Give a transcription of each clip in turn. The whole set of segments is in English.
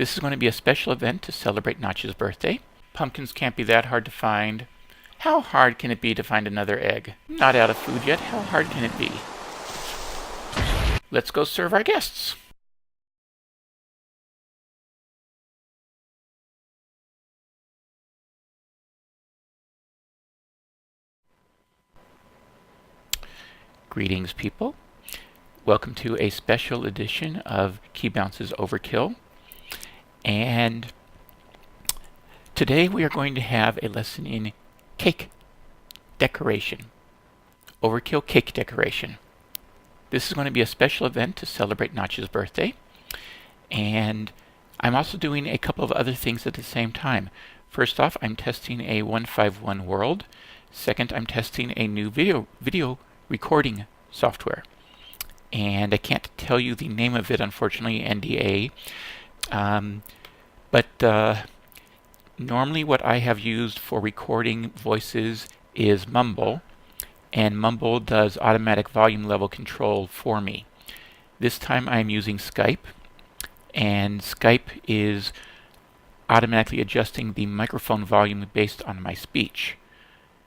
This is going to be a special event to celebrate Notch's birthday. Pumpkins can't be that hard to find. How hard can it be to find another egg? Not out of food yet. How hard can it be? Let's go serve our guests. Greetings, people. Welcome to a special edition of Keybounce's Overkill. And today we are going to have a lesson in cake decoration. Overkill cake decoration. This is going to be a special event to celebrate Notch's birthday. And I'm also doing a couple of other things at the same time. First off, I'm testing a 151 world. Second, I'm testing a new video recording software. And I can't tell you the name of it, unfortunately, NDA. But normally what I have used for recording voices is Mumble, and Mumble does automatic volume level control for me. This time I'm using Skype, and Skype is automatically adjusting the microphone volume based on my speech.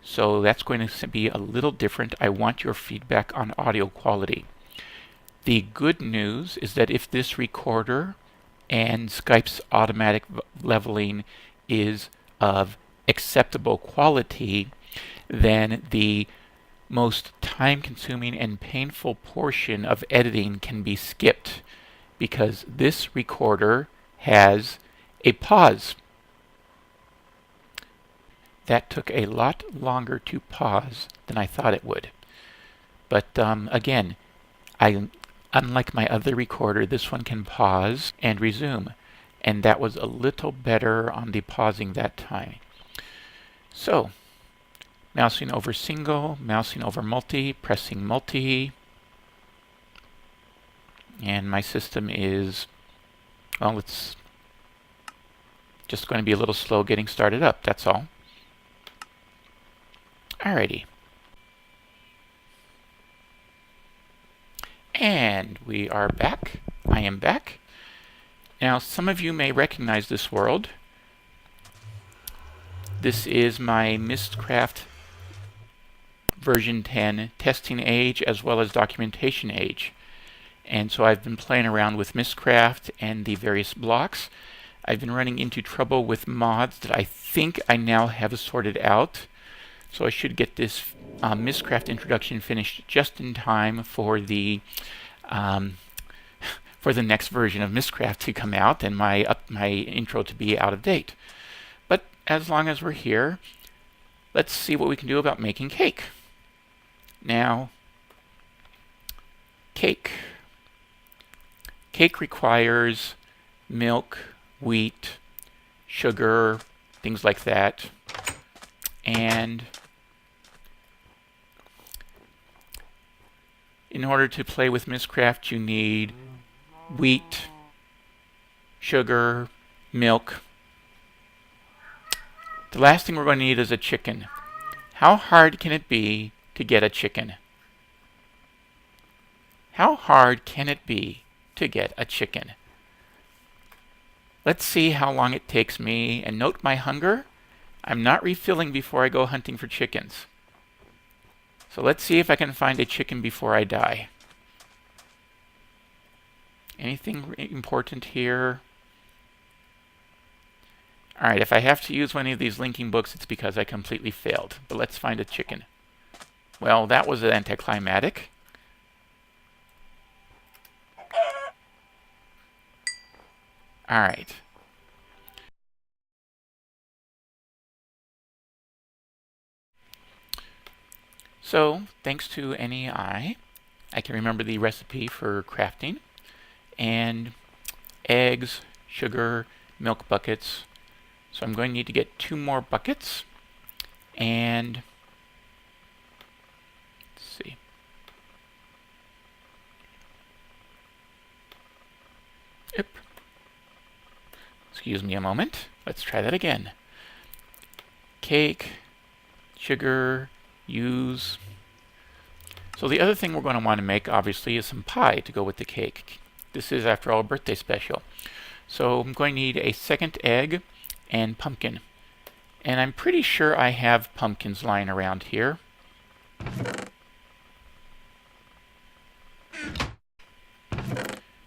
So that's going to be a little different. I want your feedback on audio quality. The good news is that if this recorder and Skype's automatic leveling is of acceptable quality, then the most time-consuming and painful portion of editing can be skipped, because this recorder has a pause. That took a lot longer to pause than I thought it would. But again, unlike my other recorder, this one can pause and resume. And that was a little better on the pausing that time. So, mousing over single, mousing over multi, pressing multi. And my system is, well, it's just going to be a little slow getting started up, that's all. Alrighty. And we are back. I am back. Now, some of you may recognize this world. This is my Mistcraft version 10 testing age as well as documentation age. And so I've been playing around with Mistcraft and the various blocks. I've been running into trouble with mods that I think I now have sorted out. So I should get this Mistcraft introduction finished just in time for the next version of Mistcraft to come out and my intro to be out of date. But as long as we're here, let's see what we can do about making cake. Now, cake. Cake requires milk, wheat, sugar, things like that. And in order to play with Mistcraft, you need wheat, sugar, milk. The last thing we're going to need is a chicken. How hard can it be to get a chicken? How hard can it be to get a chicken? Let's see how long it takes me, and note my hunger. I'm not refilling before I go hunting for chickens. So let's see if I can find a chicken before I die. Anything important here? Alright, if I have to use one of these linking books, it's because I completely failed. But let's find a chicken. Well, that was anticlimactic. Alright. So, thanks to NEI, I can remember the recipe for crafting. And eggs, sugar, milk buckets. So I'm going to need to get 2 more buckets. And let's see. Yep. Excuse me a moment. Let's try that again. Cake, sugar, use. So the other thing we're going to want to make, obviously, is some pie to go with the cake. This is, after all, a birthday special. So I'm going to need a second egg and pumpkin. And I'm pretty sure I have pumpkins lying around here.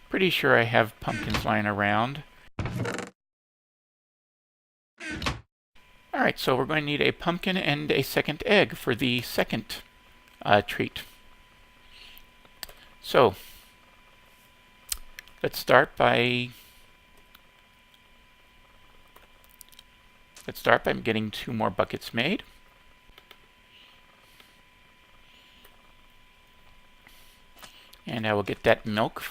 Pretty sure I have pumpkins lying around. Alright, so we're going to need a pumpkin and a second egg for the second treat. So, let's start by getting 2 more buckets made. And I will get that milk.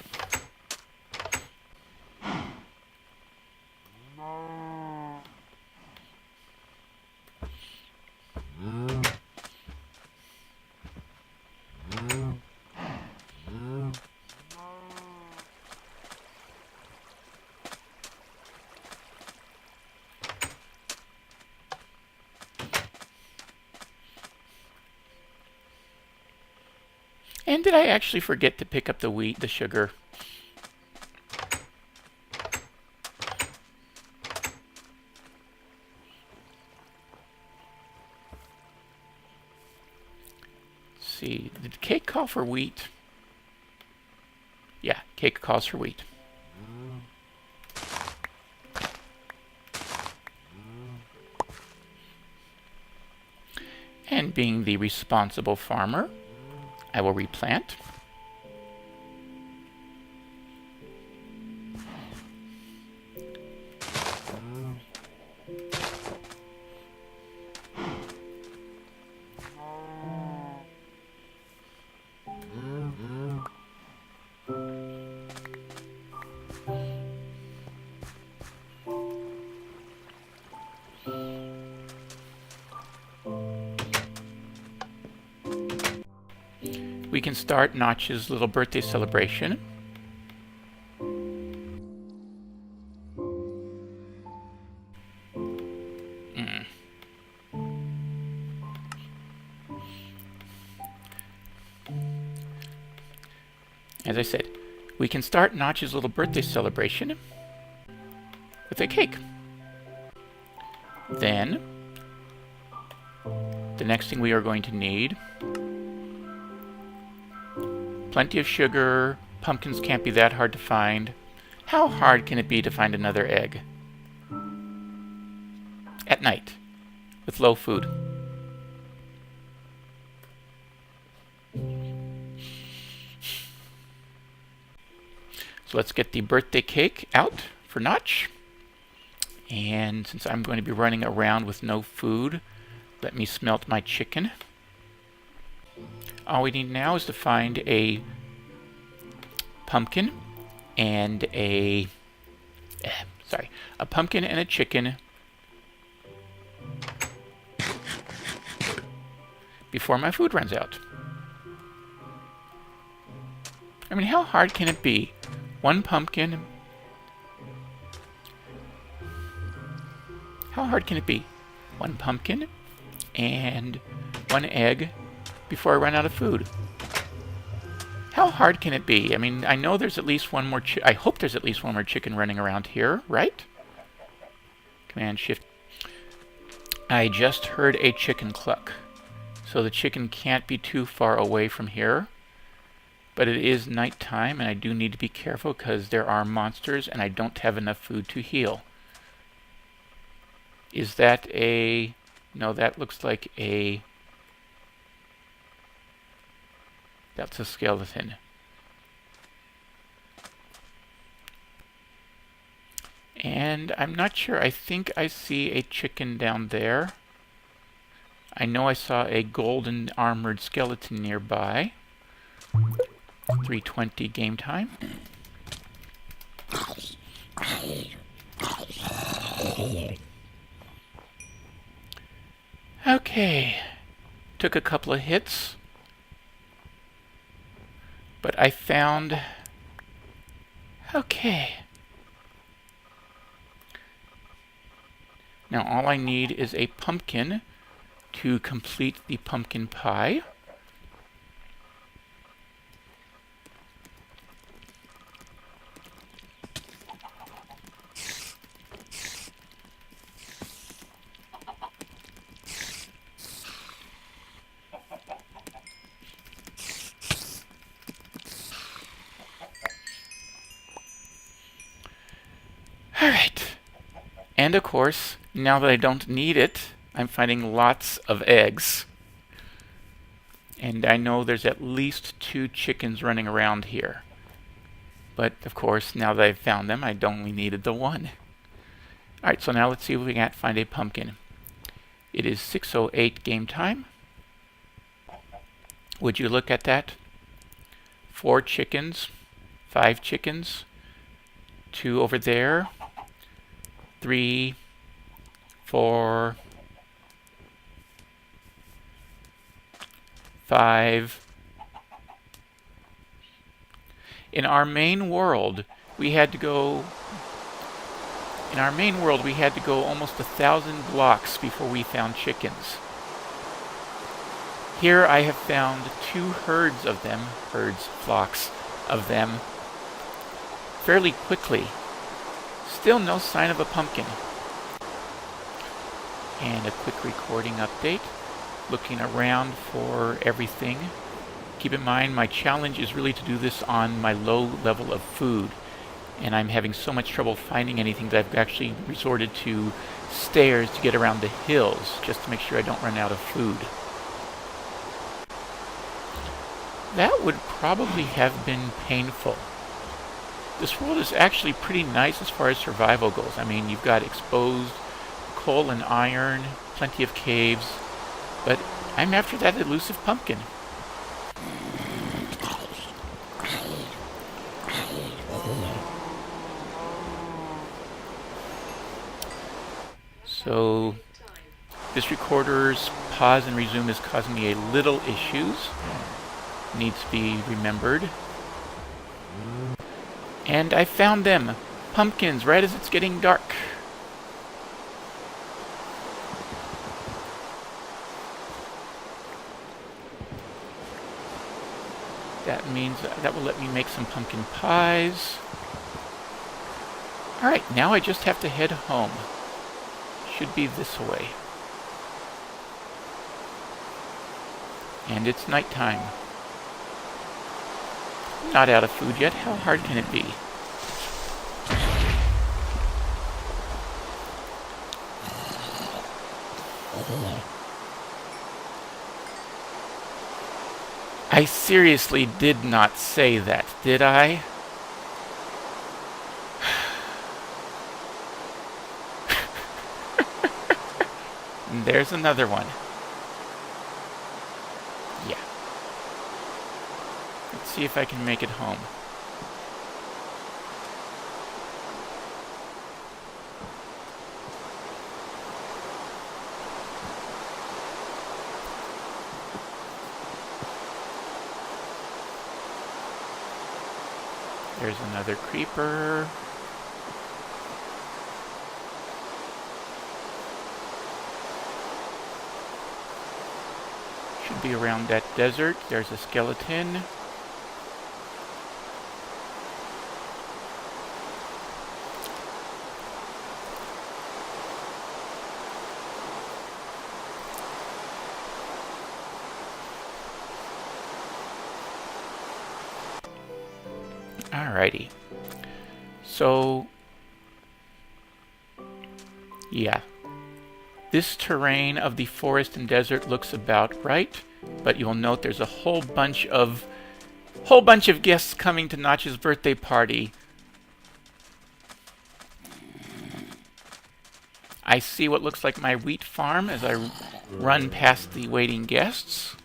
And did I actually forget to pick up the sugar? Let's see, did cake call for wheat? Yeah, cake calls for wheat. And being the responsible farmer, I will replant. We can start Notch's little birthday celebration. As I said, we can start Notch's little birthday celebration with a cake. Then, the next thing we are going to need, plenty of sugar. Pumpkins can't be that hard to find. How hard can it be to find another egg? At night, with low food. So let's get the birthday cake out for Notch. And since I'm going to be running around with no food, let me smelt my chicken. All we need now is to find a pumpkin and a pumpkin and a chicken before my food runs out. I mean, how hard can it be? One pumpkin. How hard can it be? One pumpkin and 1 egg before I run out of food. How hard can it be? I mean, I know there's at least one more I hope there's at least one more chicken running around here, right? Command Shift. I just heard a chicken cluck. So the chicken can't be too far away from here. But it is nighttime, and I do need to be careful because there are monsters and I don't have enough food to heal. Is that a... No, that looks like a... That's a skeleton. And I'm not sure. I think I see a chicken down there. I know I saw a golden armored skeleton nearby. 3:20 game time. Okay. Took a couple of hits. But I found... Okay. Now all I need is a pumpkin to complete the pumpkin pie. Alright. And of course, now that I don't need it, I'm finding lots of eggs. And I know there's at least 2 chickens running around here. But of course, now that I've found them, I only needed the 1. Alright, so now let's see if we can't find a pumpkin. It is 6:08 game time. Would you look at that? 4 chickens, 5 chickens, 2 over there, 3, 4, 5. In our main world, we had to go almost 1,000 blocks before we found chickens. Here I have found 2 herds of them, flocks of them, fairly quickly. Still no sign of a pumpkin. And a quick recording update. Looking around for everything. Keep in mind, my challenge is really to do this on my low level of food. And I'm having so much trouble finding anything that I've actually resorted to stairs to get around the hills, just to make sure I don't run out of food. That would probably have been painful. This world is actually pretty nice as far as survival goes. I mean, you've got exposed coal and iron, plenty of caves, but I'm after that elusive pumpkin. So this recorder's pause and resume is causing me a little issues. Needs to be remembered. And I found them! Pumpkins, right as it's getting dark. That means that will let me make some pumpkin pies. Alright, now I just have to head home. Should be this way. And it's nighttime. Not out of food yet. How hard can it be? I seriously did not say that, did I? There's another one. Yeah. Let's see if I can make it home. There's another creeper. Should be around that desert. There's a skeleton. Alrighty. So, yeah. This terrain of the forest and desert looks about right, but you'll note there's a whole bunch of guests coming to Notch's birthday party. I see what looks like my wheat farm as I run past the waiting guests.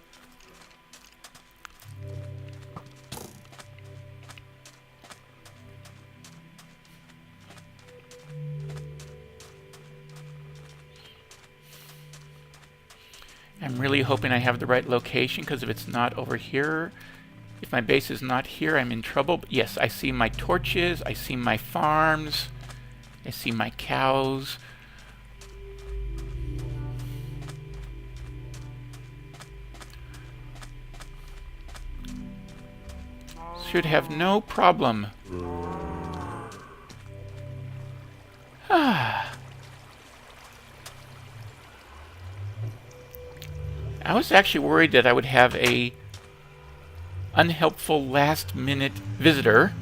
I'm really hoping I have the right location, because if it's not over here, if my base is not here, I'm in trouble. But yes, I see my torches, I see my farms, I see my cows. Should have no problem. I was actually worried that I would have a unhelpful last-minute visitor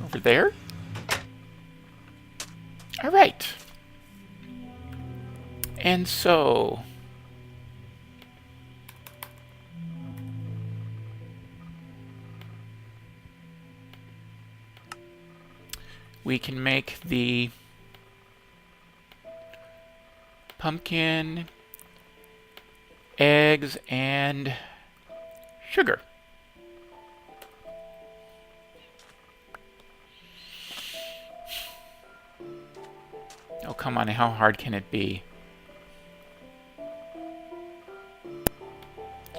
over there. All right. And so we can make the pumpkin, eggs, and sugar. Oh, come on, how hard can it be?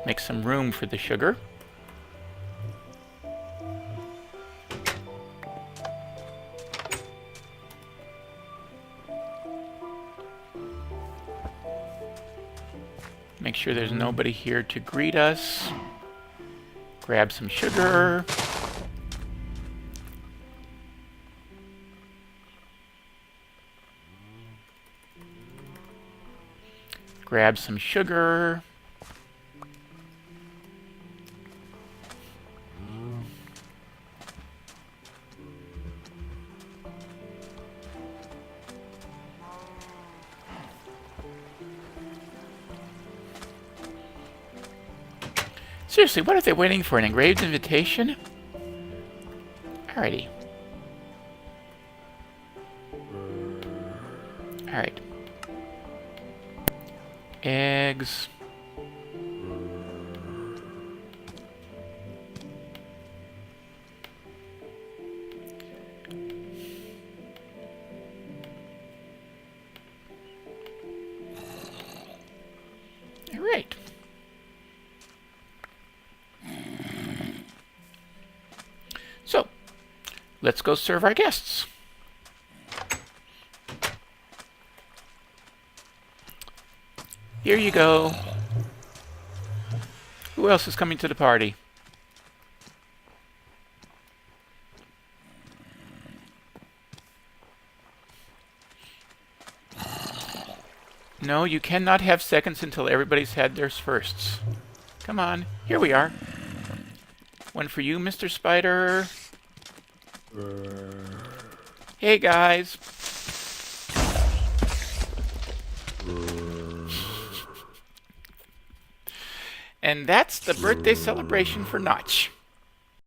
Make some room for the sugar. Make sure there's nobody here to greet us. Grab some sugar. Grab some sugar. Seriously, what are they waiting for? An engraved invitation? Alrighty. Alright. Eggs. Alright. So, let's go serve our guests. Here you go. Who else is coming to the party? No, you cannot have seconds until everybody's had theirs firsts. Come on, here we are. One for you, Mr. Spider. Hey, guys. And that's the birthday celebration for Notch.